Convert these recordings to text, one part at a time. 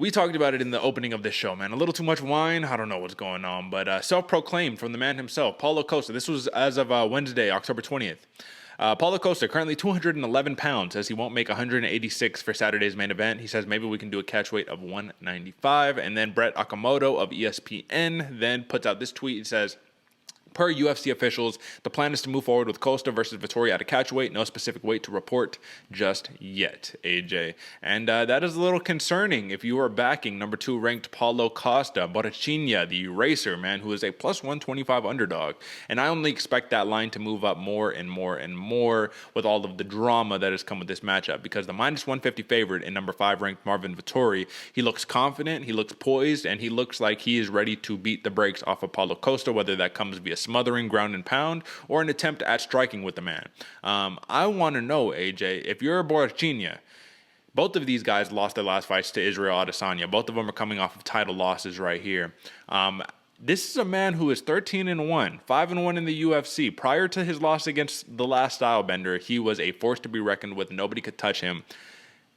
We talked about it in the opening of this show, man. A little too much wine. I don't know what's going on, but self-proclaimed from the man himself, Paulo Costa. This was as of Wednesday, October 20th. Paulo Costa, currently 211 pounds, says he won't make 186 for Saturday's main event. He says maybe we can do a catch weight of 195. And then Brett Okamoto of ESPN then puts out this tweet. He says, per UFC officials, the plan is to move forward with Costa versus Vettori at a catch weight. No specific weight to report just yet, AJ. And that is a little concerning if you are backing number 2 ranked Paulo Costa, Borrachinha, the racer, man, who is a plus 125 underdog. And I only expect that line to move up more and more and more with all of the drama that has come with this matchup, because the minus 150 favorite in number 5 ranked Marvin Vettori, he looks confident, he looks poised, and he looks like he is ready to beat the brakes off of Paulo Costa, whether that comes via smothering, ground and pound, or an attempt at striking with the man. I want to know, AJ, if you're a Borrachinha, both of these guys lost their last fights to Israel Adesanya. Both of them are coming off of title losses right here. This is a man who is 13-1, 5-1 in the UFC. Prior to his loss against the last stylebender, he was a force to be reckoned with. Nobody could touch him.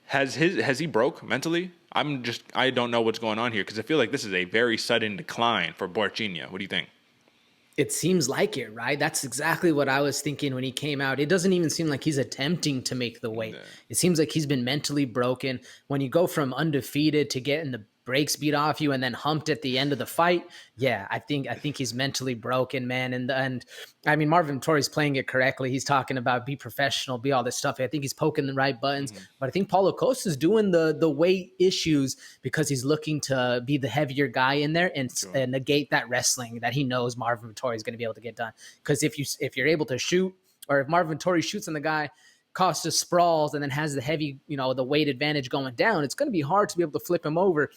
Has he broke mentally? I don't know what's going on here, because I feel like this is a very sudden decline for Borrachinha. What do you think? It seems like it, right? That's exactly what I was thinking when he came out. It doesn't even seem like he's attempting to make the weight. It seems like he's been mentally broken. When you go from undefeated to getting the brakes beat off you and then humped at the end of the fight, yeah, I think he's mentally broken, man. And I mean, Marvin Vettori's playing it correctly. He's talking about be professional, be all this stuff. I think he's poking the right buttons. But I think Paulo Costa's doing the weight issues because he's looking to be the heavier guy in there and negate that wrestling that he knows Marvin Vettori is going to be able to get done. Because if you're able to shoot, or if Marvin Vettori shoots on the guy, Costa sprawls and then has the heavy, the weight advantage going down, it's going to be hard to be able to flip him over.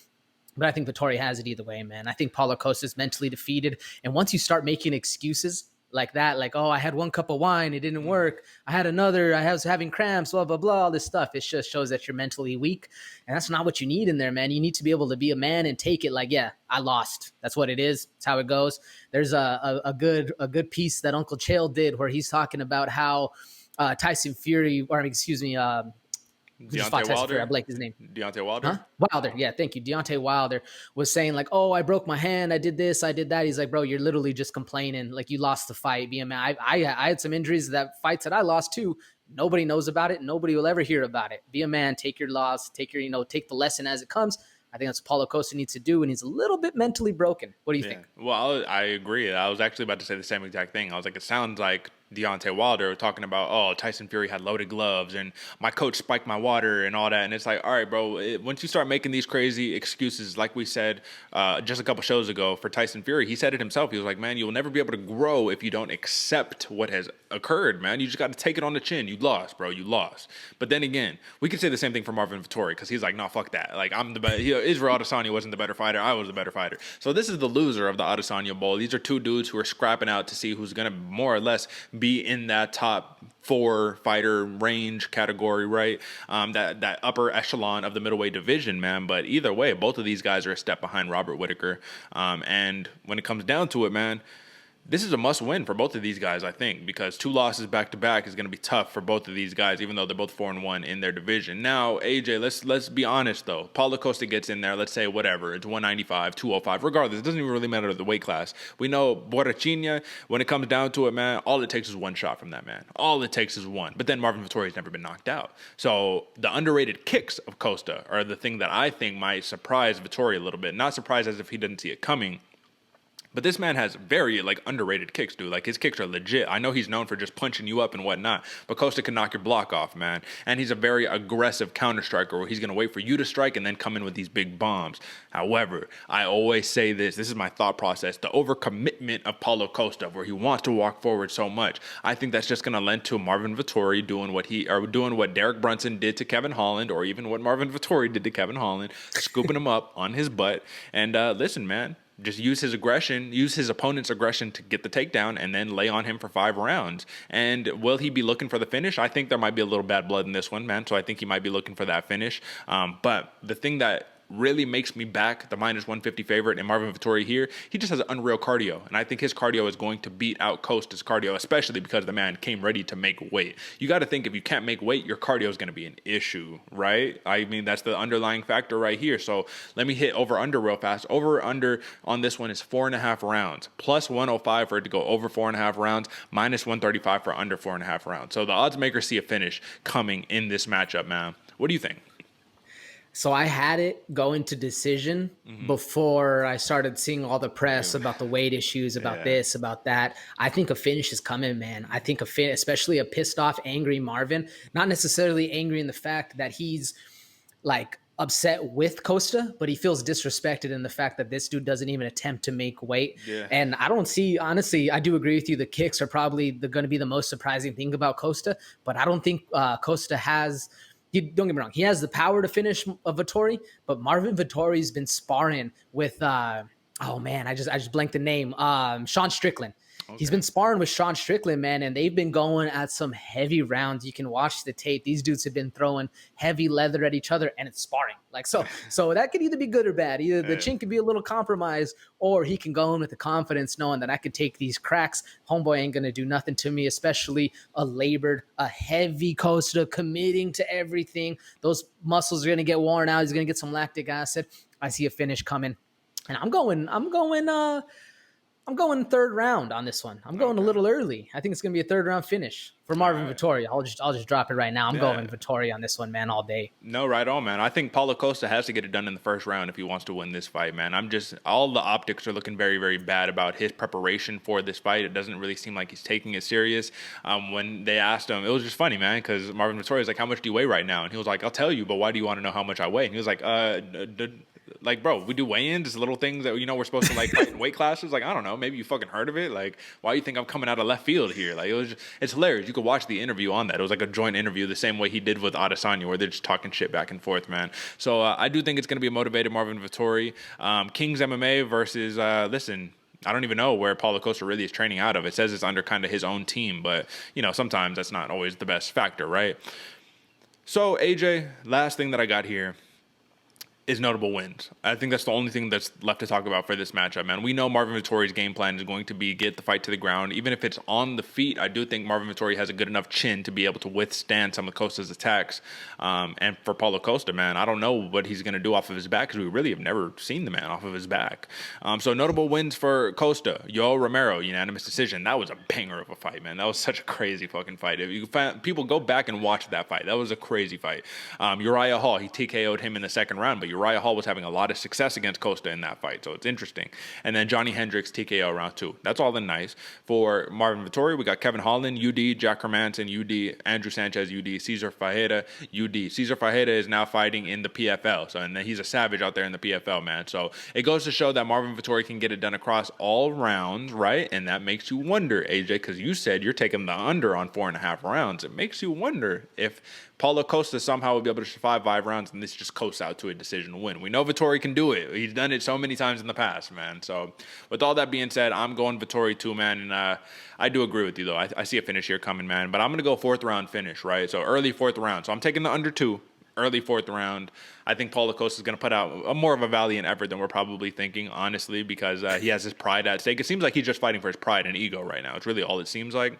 But I think Vettori has it either way, man. I think Paulo Costa is mentally defeated. And once you start making excuses like that, like, oh, I had 1 cup of wine, it didn't work. I had another, I was having cramps, blah, blah, blah, all this stuff. It just shows that you're mentally weak. And that's not what you need in there, man. You need to be able to be a man and take it like, yeah, I lost. That's what it is. That's how it goes. There's a good piece that Uncle Chael did where he's talking about how Tyson Fury, or excuse me, Deontay Wilder? I blanked his name. Deontay Wilder? Huh? Wilder. Yeah, thank you. Deontay Wilder was saying like, oh, I broke my hand. I did this. I did that. He's like, bro, you're literally just complaining. Like, you lost the fight. Be a man. I had some injuries, that fights that I lost too. Nobody knows about it. Nobody will ever hear about it. Be a man. Take your loss. Take the lesson as it comes. I think that's what Paulo Costa needs to do, and he's a little bit mentally broken. What do you think? Well, I agree. I was actually about to say the same exact thing. I was like, it sounds like Deontay Wilder talking about, oh, Tyson Fury had loaded gloves and my coach spiked my water and all that. And it's like, all right, bro, once you start making these crazy excuses, like we said just a couple shows ago for Tyson Fury, he said it himself. He was like, man, you'll never be able to grow if you don't accept what has occurred, man. You just got to take it on the chin. You lost, bro. You lost. But then again, we could say the same thing for Marvin Vettori, because he's like, no, fuck that. Like, I'm the best. Israel Adesanya wasn't the better fighter. I was the better fighter. So this is the loser of the Adesanya Bowl. These are two dudes who are scrapping out to see who's going to more or less be in that top 4 fighter range category, right? That upper echelon of the middleweight division, man. But either way, both of these guys are a step behind Robert Whittaker. And when it comes down to it, man, this is a must-win for both of these guys, I think, because 2 losses back-to-back is going to be tough for both of these guys, even though they're both 4-1 in their division. Now, AJ, let's be honest, though. Paulo Costa gets in there, let's say, whatever, it's 195, 205, regardless. It doesn't even really matter the weight class. We know Borrachinha, when it comes down to it, man, all it takes is 1 shot from that man. All it takes is 1. But then Marvin Vettori's never been knocked out. So the underrated kicks of Costa are the thing that I think might surprise Vettori a little bit. Not surprised as if he didn't see it coming. But this man has very, underrated kicks, dude. Like, his kicks are legit. I know he's known for just punching you up and whatnot, but Costa can knock your block off, man. And he's a very aggressive counter striker where he's going to wait for you to strike and then come in with these big bombs. However, I always say this is my thought process, the overcommitment of Paulo Costa, where he wants to walk forward so much. I think that's just going to lend to Marvin Vettori doing what Derek Brunson did to Kevin Holland, or even what Marvin Vettori did to Kevin Holland, scooping him up on his butt. And listen, man, just use his opponent's aggression to get the takedown and then lay on him for 5 rounds. And will he be looking for the finish? I think there might be a little bad blood in this one, man. So I think he might be looking for that finish. But the thing that really makes me back the -150 favorite in Marvin Vettori here. He just has an unreal cardio, and I think his cardio is going to beat out Costa's cardio, especially because the man came ready to make weight. You got to think, if you can't make weight, your cardio is going to be an issue, right? I mean, that's the underlying factor right here. So let me hit over-under real fast. Over-under on this one is 4.5 rounds, plus 105 for it to go over 4.5 rounds, minus 135 for under 4.5 rounds. So the odds makers see a finish coming in this matchup, man. What do you think? So I had it go into decision before I started seeing all the press about the weight issues, about this, about that. I think a finish is coming, man. I think especially a pissed off, angry Marvin, not necessarily angry in the fact that he's like upset with Costa, but he feels disrespected in the fact that this dude doesn't even attempt to make weight. Yeah. And I don't see, honestly, I do agree with you. The kicks are probably going to be the most surprising thing about Costa, but I don't think Costa has... don't get me wrong, he has the power to finish Vettori, but Marvin Vettori's been sparring with oh man, I just blanked the name. Sean Strickland. Okay. He's been sparring with Sean Strickland, man, and they've been going at some heavy rounds. You can watch the tape. These dudes have been throwing heavy leather at each other, and it's sparring. Like so that could either be good or bad. Either the chin could be a little compromised, or he can go in with the confidence knowing that I could take these cracks. Homeboy ain't gonna do nothing to me, especially a heavy Costa committing to everything. Those muscles are gonna get worn out. He's gonna get some lactic acid. I see a finish coming, and I'm going third round on this one. I'm going a little early. I think it's going to be a third round finish for Marvin Vettori. I'll just drop it right now. I'm going Vettori on this one, man, all day. No, right on, man. I think Paulo Costa has to get it done in the first round if he wants to win this fight, man. All the optics are looking very, very bad about his preparation for this fight. It doesn't really seem like he's taking it serious. When they asked him, it was just funny, man, because Marvin Vettori was like, how much do you weigh right now? And he was like, I'll tell you, but why do you want to know how much I weigh? And he was like, like, bro, we do weigh-ins, little things that, we're supposed to, like, fight in weight classes. Like, I don't know, maybe you fucking heard of it. Like, why do you think I'm coming out of left field here? Like, it's hilarious. You could watch the interview on that. It was like a joint interview, the same way he did with Adesanya, where they're just talking shit back and forth, man. So I do think it's going to be a motivated Marvin Vettori. King's MMA versus, listen, I don't even know where Paulo Costa really is training out of. It says it's under kind of his own team, but, sometimes that's not always the best factor, right? So, AJ, last thing that I got here is notable wins. I think that's the only thing that's left to talk about for this matchup, man. We know Marvin Vettori's game plan is going to be get the fight to the ground. Even if it's on the feet, I do think Marvin Vettori has a good enough chin to be able to withstand some of Costa's attacks. And for Paulo Costa, man, I don't know what he's going to do off of his back because we really have never seen the man off of his back. So notable wins for Costa. Yoel Romero, unanimous decision. That was a banger of a fight, man. That was such a crazy fucking fight. If you people go back and watch that fight. That was a crazy fight. Uriah Hall, he TKO'd him in the second round, but Uriah Hall was having a lot of success against Costa in that fight, so it's interesting. And then Johnny Hendricks TKO round 2. That's all the nice. For Marvin Vettori, we got Kevin Holland, UD, Jack Hermanson, UD, Andrew Sanchez, UD, Cesar Fajeda, UD. Cesar Fajeda is now fighting in the PFL, and he's a savage out there in the PFL, man. So it goes to show that Marvin Vettori can get it done across all rounds, right? And that makes you wonder, AJ, because you said you're taking the under on 4.5 rounds. It makes you wonder if Paulo Costa somehow will be able to survive 5 rounds and this just coasts out to a decision win. We know Vettori can do it. He's done it so many times in the past, man. So with all that being said, I'm going Vettori too, man. And I do agree with you, though. I see a finish here coming, man. But I'm going to go 4th round finish, right? So early 4th round. So I'm taking the under 2, early 4th round. I think Paulo Costa is going to put out a more of a valiant effort than we're probably thinking, honestly, because he has his pride at stake. It seems like he's just fighting for his pride and ego right now. It's really all it seems like.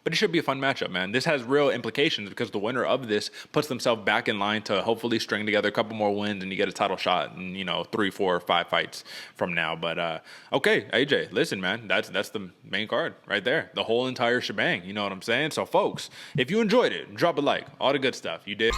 But it should be a fun matchup, man. This has real implications because the winner of this puts themselves back in line to hopefully string together a couple more wins and you get a title shot in, 3, 4, 5 fights from now. But, okay, AJ, listen, man, that's the main card right there. The whole entire shebang, you know what I'm saying? So, folks, if you enjoyed it, drop a like, all the good stuff. You did.